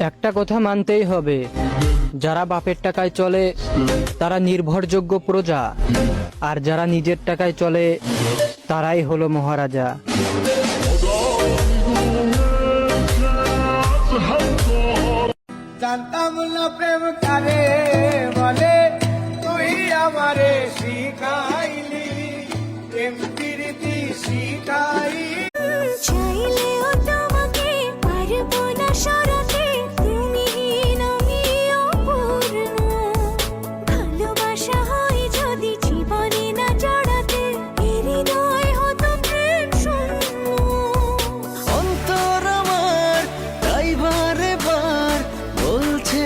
একটা কথা মানতেই হবে, যারা বাপের টাকায় চলে তারা নির্ভরযোগ্য প্রজা, আর যারা নিজের টাকায় চলে তারাই হলো মহারাজা। জানতাম না প্রেম কারে বলে, তুই আমারে শিখাইলি, প্রেম প্রীতি শিখাই। চাইলেও তোমাকে পারবো না সরাতে, তুমি আমি অপূর্ণ। ভালোবাসা হয় যদি জীবনে না জড়াতে, হৃদয় হতো প্রেম শূন্য। অন্তর আমার তাই বারে বার বলছে